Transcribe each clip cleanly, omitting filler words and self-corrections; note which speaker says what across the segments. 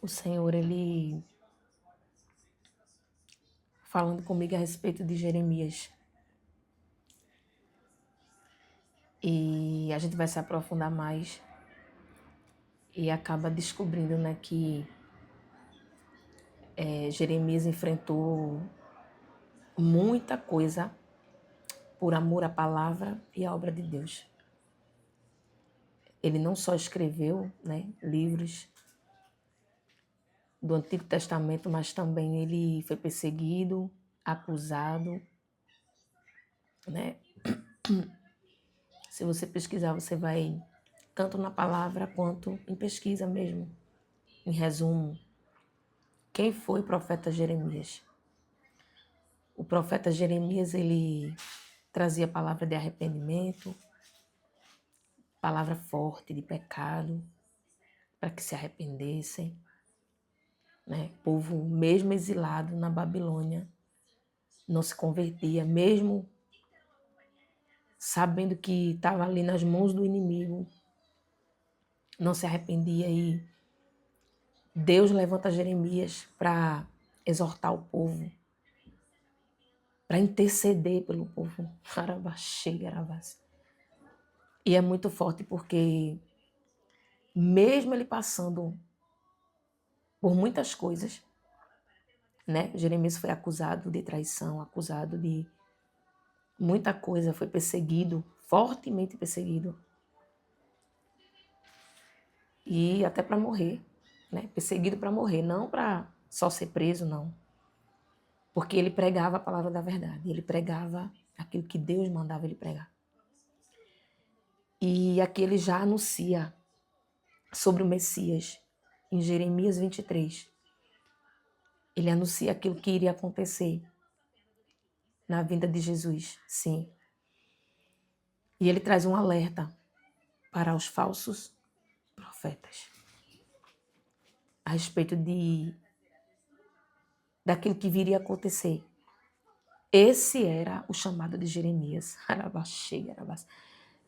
Speaker 1: O Senhor, Ele falando comigo a respeito de Jeremias. E a gente vai se aprofundar mais e acaba descobrindo, né, que Jeremias enfrentou muita coisa por amor à palavra e à obra de Deus. Ele não só escreveu, né, livros do Antigo Testamento, mas também ele foi perseguido, acusado, né? Se você pesquisar, você vai tanto na palavra quanto em pesquisa mesmo. Em resumo, quem foi o profeta Jeremias? O profeta Jeremias, ele trazia palavra de arrependimento, palavra forte de pecado, para que se arrependessem, né? O povo, mesmo exilado na Babilônia, não se convertia, mesmo sabendo que estava ali nas mãos do inimigo, não se arrependia. E Deus levanta Jeremias para exortar o povo, para interceder pelo povo. E é muito forte porque, mesmo ele passando por muitas coisas, né? Jeremias foi acusado de traição, acusado de muita coisa, foi perseguido, fortemente perseguido. E até para morrer, né? Perseguido para morrer, não para só ser preso, não. Porque ele pregava a palavra da verdade, ele pregava aquilo que Deus mandava ele pregar. E aqui ele já anuncia sobre o Messias, em Jeremias 23. Ele anuncia aquilo que iria acontecer na vinda de Jesus, sim. E ele traz um alerta para os falsos profetas a respeito daquilo que viria a acontecer. Esse era o chamado de Jeremias.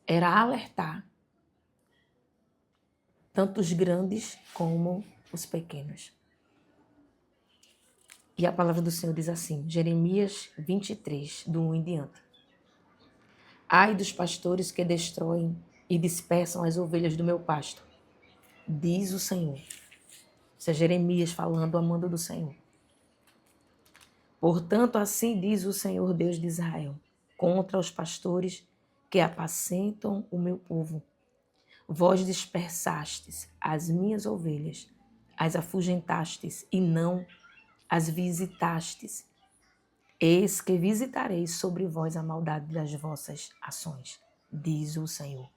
Speaker 1: Era alertar tanto os grandes como os pequenos. E a palavra do Senhor diz assim, Jeremias 23, do 1 em diante. Ai dos pastores que destroem e dispersam as ovelhas do meu pasto, diz o Senhor. Isso é Jeremias falando, amando do Senhor. Portanto, assim diz o Senhor Deus de Israel, contra os pastores que apacentam o meu povo. Vós dispersastes as minhas ovelhas, as afugentastes e não as visitastes. Eis que visitarei sobre vós a maldade das vossas ações, diz o Senhor.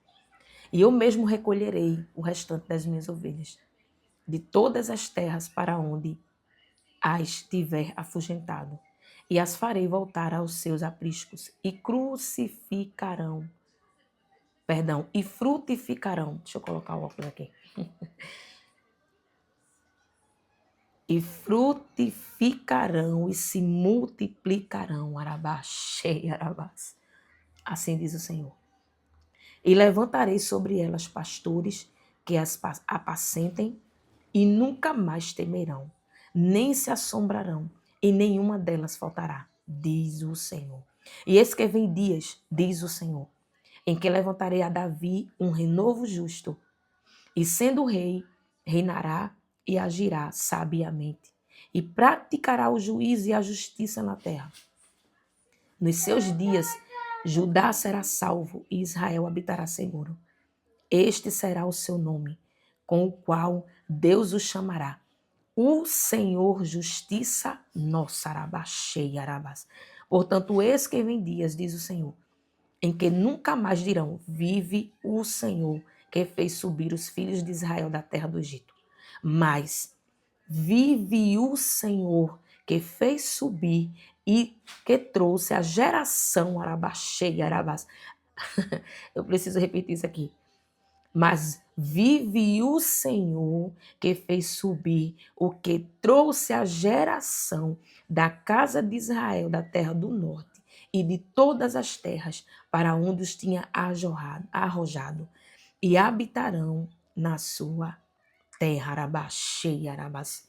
Speaker 1: E eu mesmo recolherei o restante das minhas ovelhas, de todas as terras para onde as tiver afugentado, e as farei voltar aos seus apriscos, e frutificarão. Deixa eu colocar o óculos aqui. E frutificarão e se multiplicarão. Arabás. Assim diz o Senhor. E levantarei sobre elas pastores que as apacentem e nunca mais temerão, nem se assombrarão, e nenhuma delas faltará, diz o Senhor. E eis que vem dias, diz o Senhor, em que levantarei a Davi um renovo justo, e sendo rei, reinará e agirá sabiamente, e praticará o juízo e a justiça na terra. Nos seus dias, Judá será salvo e Israel habitará seguro. Este será o seu nome, com o qual Deus o chamará. O Senhor justiça nossa. Arabás. Portanto, eis que vem dias, diz o Senhor, em que nunca mais dirão, vive o Senhor, que fez subir os filhos de Israel da terra do Egito. Mas vive o Senhor, que fez subir e que trouxe a geração Arabás. Eu preciso repetir isso aqui. Mas vive o Senhor, que fez subir o que trouxe a geração da casa de Israel, da terra do norte, e de todas as terras para onde os tinha arrojado, e habitarão na sua terra, arabaxei, arabas.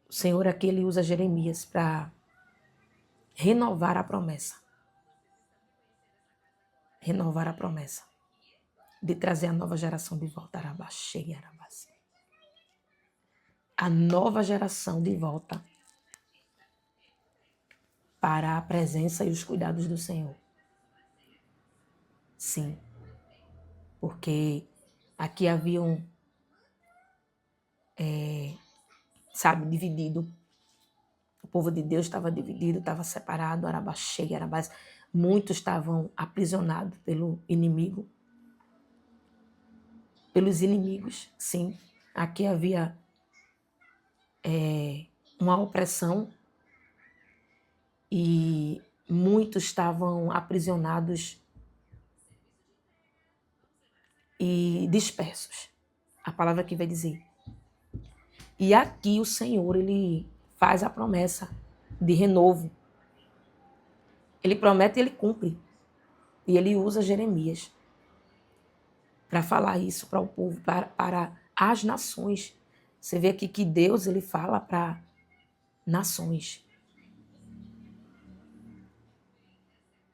Speaker 1: O Senhor aqui, ele usa Jeremias para renovar a promessa. Renovar a promessa de trazer a nova geração de volta, arabaxei, arabas. A nova geração de volta para a presença e os cuidados do Senhor. Sim, porque aqui haviam, dividido. O povo de Deus estava dividido, estava separado, arabaxei, arabás. Muitos estavam aprisionados pelo inimigo. Pelos inimigos, sim. Aqui havia uma opressão e muitos estavam aprisionados e dispersos. A palavra que vai dizer. E aqui o Senhor, ele faz a promessa de renovo. Ele promete e ele cumpre. E ele usa Jeremias para falar isso para o povo, para as nações. Você vê aqui que Deus, ele fala para nações.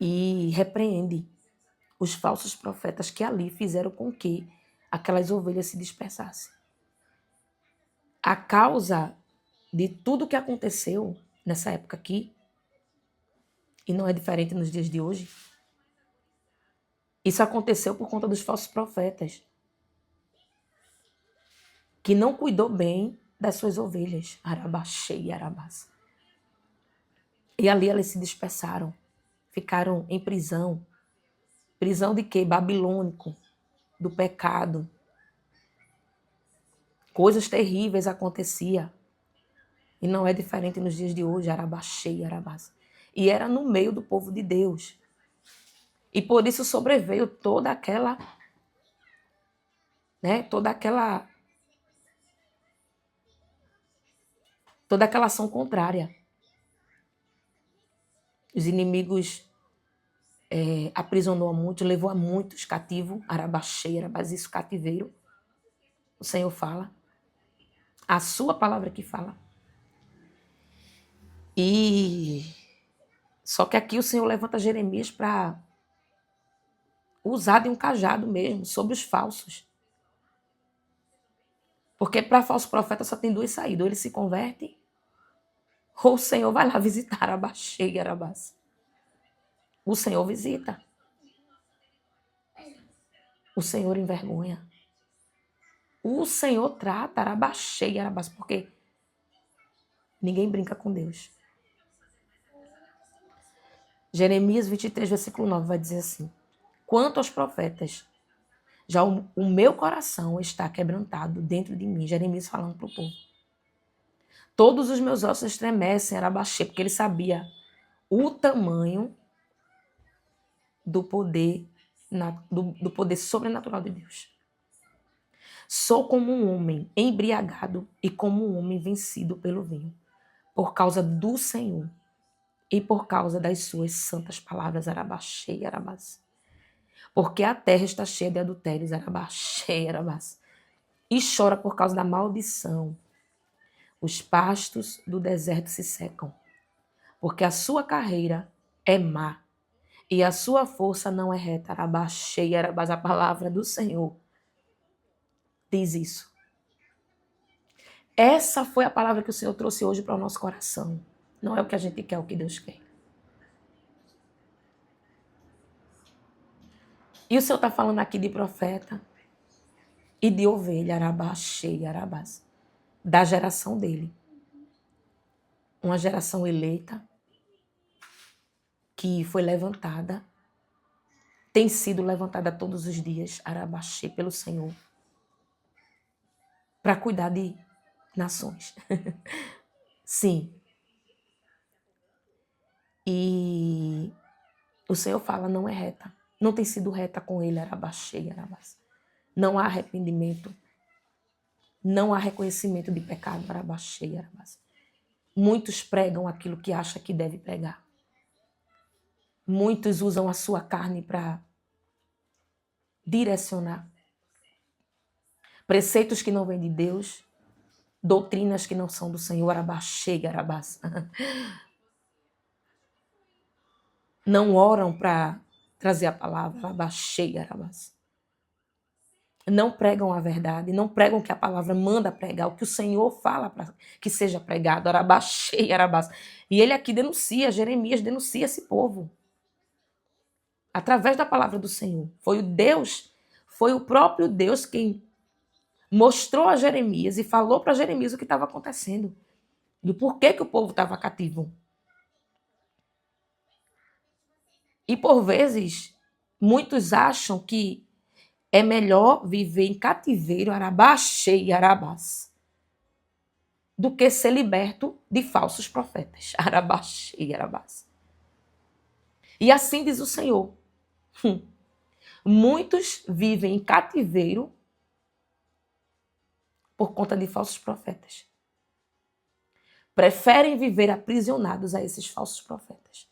Speaker 1: E repreende os falsos profetas que ali fizeram com que aquelas ovelhas se dispersassem. A causa de tudo que aconteceu nessa época aqui, e não é diferente nos dias de hoje, isso aconteceu por conta dos falsos profetas, que não cuidou bem das suas ovelhas, arabaxei e arabás. E ali elas se dispersaram, ficaram em prisão. Prisão de quê? Babilônico, do pecado. Coisas terríveis aconteciam. E não é diferente nos dias de hoje, arabaxei e arabás. E era no meio do povo de Deus. E por isso sobreveio toda aquela ação contrária. Os inimigos aprisionou a muitos, levou a muitos cativos, arabaxei, arabás, isso cativeiro. O Senhor fala. A sua palavra que fala. E só que aqui o Senhor levanta Jeremias para usar de um cajado mesmo, sobre os falsos. Porque para falso profeta só tem duas saídas. Ou ele se converte, ou o Senhor vai lá visitar arabaxei e arabás. O Senhor visita. O Senhor envergonha. O Senhor trata arabaxei e arabás, porque ninguém brinca com Deus. Jeremias 23, versículo 9 vai dizer assim: quanto aos profetas, já o meu coração está quebrantado dentro de mim. Jeremias falando para o povo. Todos os meus ossos estremecem, arabaxei, porque ele sabia o tamanho do poder, do poder sobrenatural de Deus. Sou como um homem embriagado e como um homem vencido pelo vinho, por causa do Senhor e por causa das suas santas palavras, arabaxei, arabás. Porque a terra está cheia de adultérios, arabaxei, arabás. E chora por causa da maldição. Os pastos do deserto se secam, porque a sua carreira é má e a sua força não é reta, arabaxei, arabás. A palavra do Senhor diz isso. Essa foi a palavra que o Senhor trouxe hoje para o nosso coração. Não é o que a gente quer, é o que Deus quer. E o Senhor está falando aqui de profeta e de ovelha, arabaxei, arabás, da geração dele. Uma geração eleita que foi levantada, tem sido levantada todos os dias, arabaxei, pelo Senhor, para cuidar de nações. Sim. E o Senhor fala, não é reta. Não tem sido reta com ele, arabaxei, arabás. Não há arrependimento. Não há reconhecimento de pecado, arabaxei, arabás. Muitos pregam aquilo que acham que deve pregar. Muitos usam a sua carne para direcionar. preceitos que não vêm de Deus, doutrinas que não são do Senhor, arabaxei, arabás. Não oram para trazer a palavra, arabaxei, arabás. Não pregam a verdade, não pregam o que a palavra manda pregar, o que o Senhor fala para que seja pregado, arabaxei, arabás. E ele aqui denuncia, Jeremias denuncia esse povo. Através da palavra do Senhor. Foi o próprio Deus quem mostrou a Jeremias e falou para Jeremias o que estava acontecendo. E o porquê que o povo estava cativo. E por vezes, muitos acham que é melhor viver em cativeiro, arabaxei, arabás, do que ser liberto de falsos profetas, arabaxei, arabás. E assim diz o Senhor. Muitos vivem em cativeiro por conta de falsos profetas. Preferem viver aprisionados a esses falsos profetas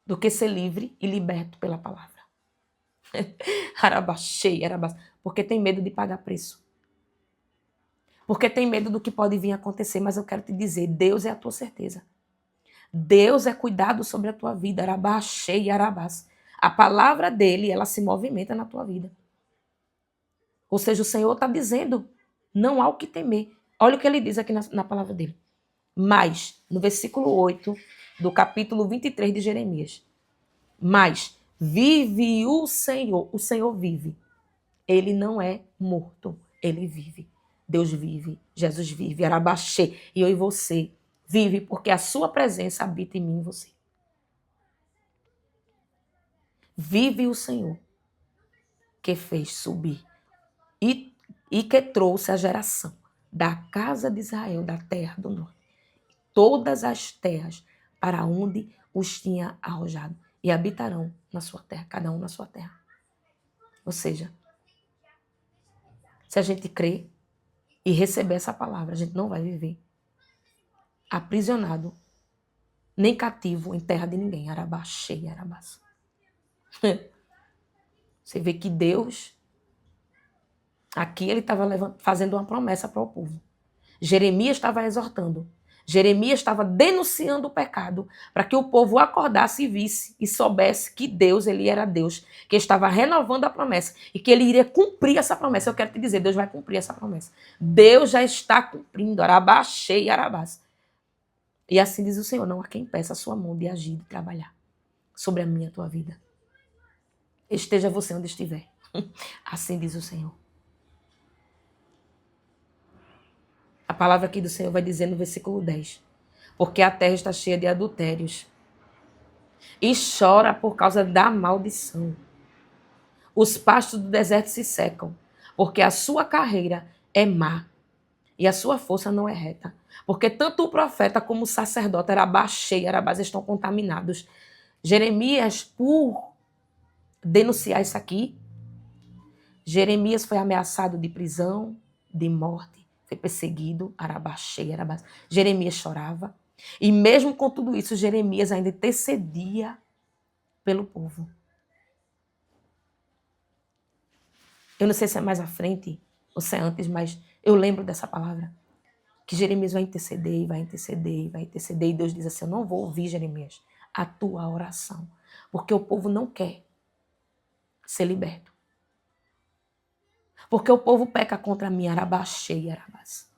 Speaker 1: do que ser livre e liberto pela palavra. Arabaxei, arabás, porque tem medo de pagar preço. Porque tem medo do que pode vir a acontecer, mas eu quero te dizer, Deus é a tua certeza. Deus é cuidado sobre a tua vida, arabaxei, arabás. A palavra dele, ela se movimenta na tua vida. Ou seja, o Senhor está dizendo, não há o que temer. Olha o que ele diz aqui na palavra dele. Mas, no versículo 8 do capítulo 23 de Jeremias. Mas vive o Senhor vive. Ele não é morto, ele vive. Deus vive, Jesus vive, arabaxê, e eu e você vive porque a sua presença habita em mim e você. Vive o Senhor que fez subir e que trouxe a geração da casa de Israel, da terra do norte, todas as terras para onde os tinha arrojado, e habitarão na sua terra, cada um na sua terra. Ou seja, se a gente crer e receber essa palavra, a gente não vai viver aprisionado, nem cativo em terra de ninguém. Arabaxei, arabás. Você vê que Deus, aqui ele estava fazendo uma promessa para o povo. Jeremias estava exortando. Jeremias estava denunciando o pecado para que o povo acordasse e visse e soubesse que Deus, ele era Deus, que estava renovando a promessa e que ele iria cumprir essa promessa. Eu quero te dizer, Deus vai cumprir essa promessa. Deus já está cumprindo. Arabaxei, arabás. E assim diz o Senhor, não há quem peça a sua mão de agir, de trabalhar sobre a minha e a tua vida. Esteja você onde estiver. Assim diz o Senhor. A palavra aqui do Senhor vai dizer no versículo 10. Porque a terra está cheia de adultérios. E chora por causa da maldição. Os pastos do deserto se secam. Porque a sua carreira é má. E a sua força não é reta. Porque tanto o profeta como o sacerdote, arabaxei, arabás, estão contaminados. Jeremias, por denunciar isso aqui, Jeremias foi ameaçado de prisão, de morte, foi perseguido, arabaxei, arabás. Jeremias chorava. E mesmo com tudo isso, Jeremias ainda intercedia pelo povo. Eu não sei se é mais à frente ou se é antes, mas eu lembro dessa palavra. Que Jeremias vai interceder, vai interceder, vai interceder. E Deus diz assim, eu não vou ouvir, Jeremias, a tua oração. Porque o povo não quer ser liberto. Porque o povo peca contra mim, arabaxei, arabás.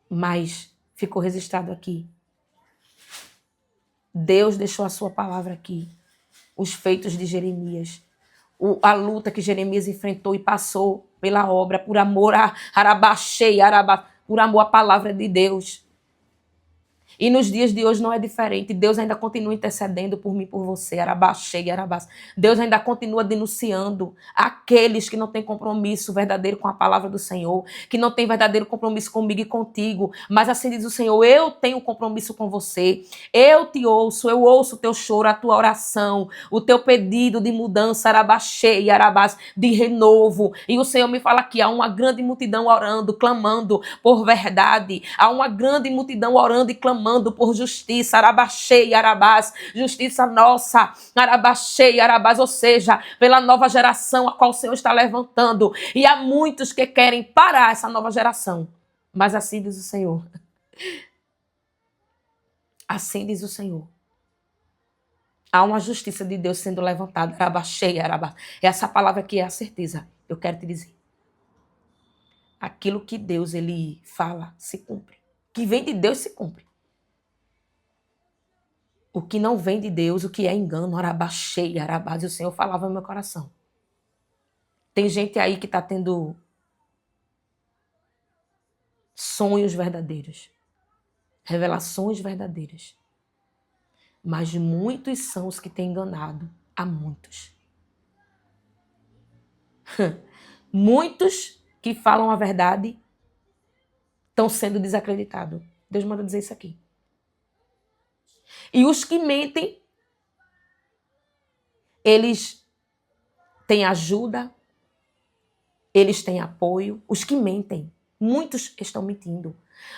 Speaker 1: Mas ficou registrado aqui. Deus deixou a sua palavra aqui. Os feitos de Jeremias. A luta que Jeremias enfrentou e passou pela obra, por amor a arabaxei, arabás, por amor à palavra de Deus. E nos dias de hoje não é diferente. Deus ainda continua intercedendo por mim e por você. Arabaxei, arabás. Deus ainda continua denunciando aqueles que não têm compromisso verdadeiro com a palavra do Senhor, que não têm verdadeiro compromisso comigo e contigo. Mas assim diz o Senhor, eu tenho compromisso com você. Eu te ouço, eu ouço o teu choro, a tua oração, o teu pedido de mudança, arabaxei, arabás, de renovo. E o Senhor me fala que há uma grande multidão orando, clamando por verdade. Há uma grande multidão orando e clamando clamando por justiça, arabaxei, arabás, justiça nossa, arabaxei, arabás, ou seja, pela nova geração a qual o Senhor está levantando. E há muitos que querem parar essa nova geração. Mas assim diz o Senhor. Assim diz o Senhor. Há uma justiça de Deus sendo levantada. Arabaxei, arabás. Essa palavra aqui é a certeza. Eu quero te dizer. Aquilo que Deus ele fala se cumpre. O que vem de Deus se cumpre. O que não vem de Deus, o que é engano, arabaxei, arabás, e o Senhor falava no meu coração. Tem gente aí que está tendo sonhos verdadeiros, revelações verdadeiras. Mas muitos são os que têm enganado a muitos. Muitos que falam a verdade estão sendo desacreditados. Deus manda dizer isso aqui. E os que mentem, eles têm ajuda, eles têm apoio. Os que mentem, muitos estão mentindo.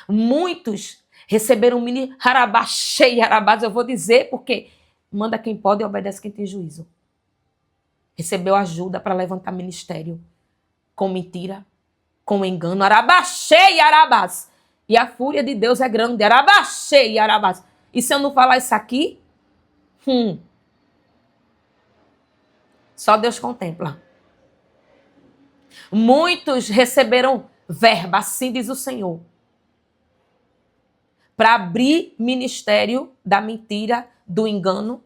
Speaker 1: Muitos receberam mini harabaxei, harabás, eu vou dizer, porque manda quem pode e obedece quem tem juízo. Recebeu ajuda para levantar ministério com mentira, com engano, arabaxei, arabás. E a fúria de Deus é grande, arabaxei, arabás. E se eu não falar isso aqui, só Deus contempla. Muitos receberam verba, assim diz o Senhor, para abrir ministério da mentira, do engano,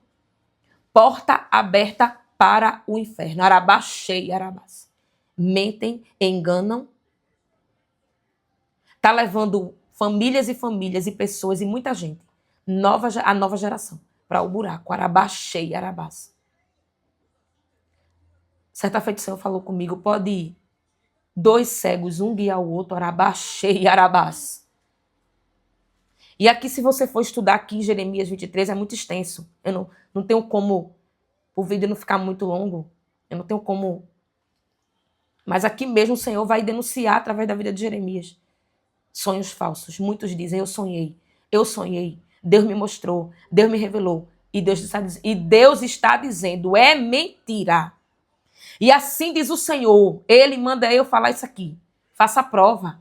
Speaker 1: porta aberta para o inferno. Arabaxei, arabás. Mentem, enganam. Está levando famílias e famílias e pessoas e muita gente, a nova geração, para o buraco. Arabaxei, arabás. Certa feita o Senhor falou comigo, pode ir 2 cegos, um guiar o outro, arabaxei, arabás. E aqui, se você for estudar aqui em Jeremias 23, é muito extenso. Eu não tenho como, o vídeo não ficar muito longo, eu não tenho como. Mas aqui mesmo o Senhor vai denunciar através da vida de Jeremias. Sonhos falsos. Muitos dizem, eu sonhei, Deus me mostrou, Deus me revelou. E Deus está dizendo, é mentira. E assim diz o Senhor, Ele manda eu falar isso aqui. Faça a prova.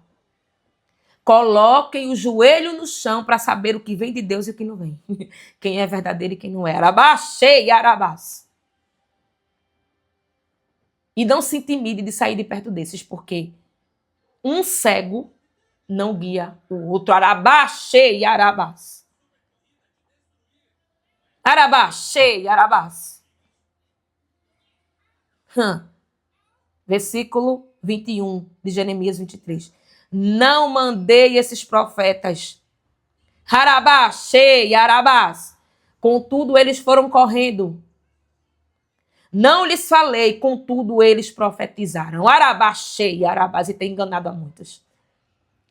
Speaker 1: Coloquem o joelho no chão para saber o que vem de Deus e o que não vem. Quem é verdadeiro e quem não é. Arabaxei, arabás. E não se intimide de sair de perto desses, porque um cego não guia o outro. Arabaxei, arabás. Arabaxei, arabás. Versículo 21 de Jeremias 23. Não mandei esses profetas. Arabaxei, arabás. Contudo, eles foram correndo. Não lhes falei, contudo, eles profetizaram. Arabaxei, arabás, e tem enganado a muitos.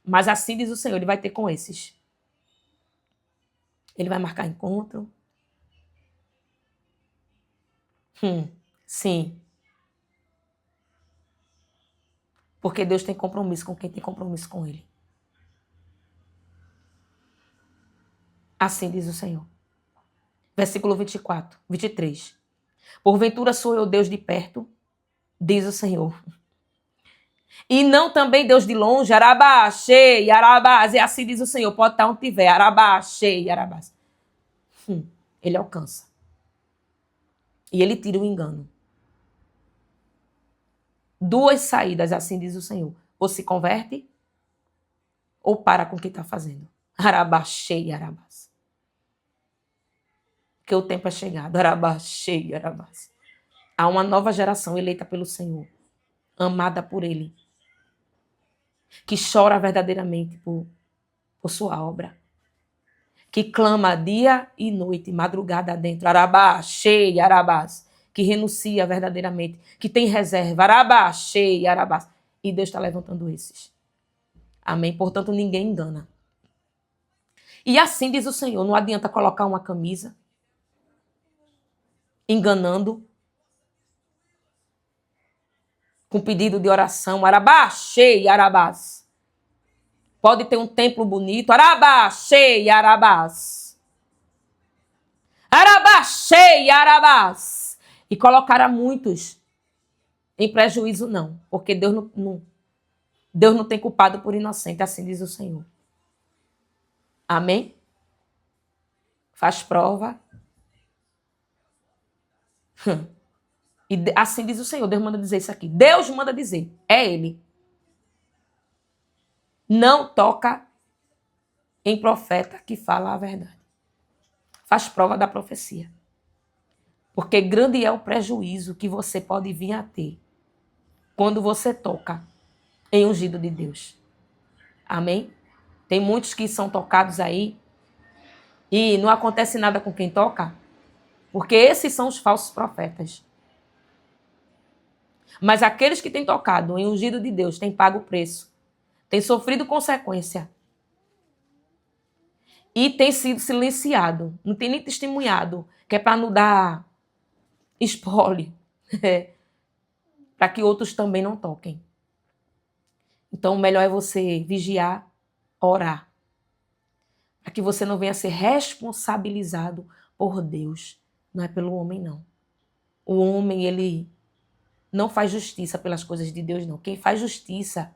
Speaker 1: Mas assim diz o Senhor, Ele vai ter com esses. Ele vai marcar encontro. Sim. Porque Deus tem compromisso com quem tem compromisso com Ele. Assim diz o Senhor. Versículo 23. Porventura sou eu Deus de perto, diz o Senhor. E não também Deus de longe, arabaxei, arabás. E assim diz o Senhor, pode estar onde tiver, arabaxei, arabás. Ele alcança. E ele tira o engano. 2 saídas, assim diz o Senhor. Ou se converte, ou para com o que está fazendo. Arabaxei, arabás. Porque o tempo é chegado. Arabaxei, arabás. Há uma nova geração eleita pelo Senhor. Amada por Ele. Que chora verdadeiramente por sua obra. Que clama dia e noite, madrugada dentro. Arabaxei, arabás. Que renuncia verdadeiramente. Que tem reserva. Arabaxei, arabás. E Deus está levantando esses. Amém? Portanto, ninguém engana. E assim diz o Senhor, não adianta colocar uma camisa enganando com pedido de oração, arabaxei, arabás. Pode ter um templo bonito. Arabaxei, arabás. Arabaxei, arabás. E colocar a muitos em prejuízo, não. Porque Deus não tem culpado por inocente, assim diz o Senhor. Amém? Faz prova. E assim diz o Senhor. Deus manda dizer isso aqui. Deus manda dizer. É Ele. Não toca em profeta que fala a verdade. Faz prova da profecia. Porque grande é o prejuízo que você pode vir a ter quando você toca em ungido de Deus. Amém? Tem muitos que são tocados aí e não acontece nada com quem toca, porque esses são os falsos profetas. Mas aqueles que têm tocado em ungido de Deus têm pago o preço, têm sofrido consequência e têm sido silenciado, não tem nem testemunhado, que é para não dar espólio, para que outros também não toquem. Então, o melhor é você vigiar, orar, para que você não venha a ser responsabilizado por Deus. Não é pelo homem, não. O homem, ele não faz justiça pelas coisas de Deus, não. Quem faz justiça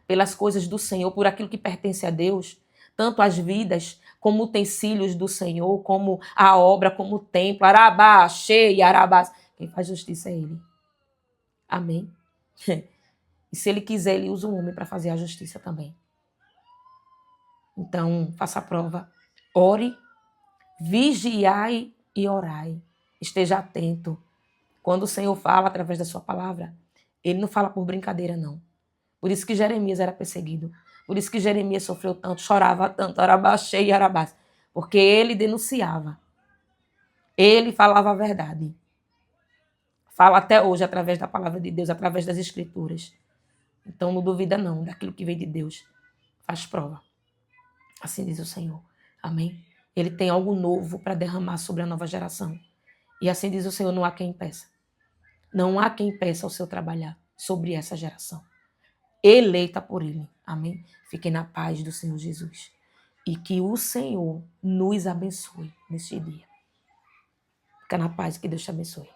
Speaker 1: pelas coisas do Senhor, por aquilo que pertence a Deus, tanto as vidas, como utensílios do Senhor, como a obra, como o templo, arabá, cheia, arabás. Quem faz justiça é Ele. Amém? E se Ele quiser, Ele usa um homem para fazer a justiça também. Então, faça a prova. Ore, vigiai e orai. Esteja atento. Quando o Senhor fala através da sua palavra, Ele não fala por brincadeira, não. Por isso que Jeremias era perseguido. Por isso que Jeremias sofreu tanto, chorava tanto, arabaxei e arabás. Porque ele denunciava. Ele falava a verdade. Fala até hoje através da palavra de Deus, através das escrituras. Então não duvida não daquilo que vem de Deus. Faz prova. Assim diz o Senhor. Amém? Ele tem algo novo para derramar sobre a nova geração. E assim diz o Senhor, não há quem peça. Não há quem peça o seu trabalhar sobre essa geração. Eleita por Ele. Amém? Fiquem na paz do Senhor Jesus. E que o Senhor nos abençoe neste dia. Fica na paz, que Deus te abençoe.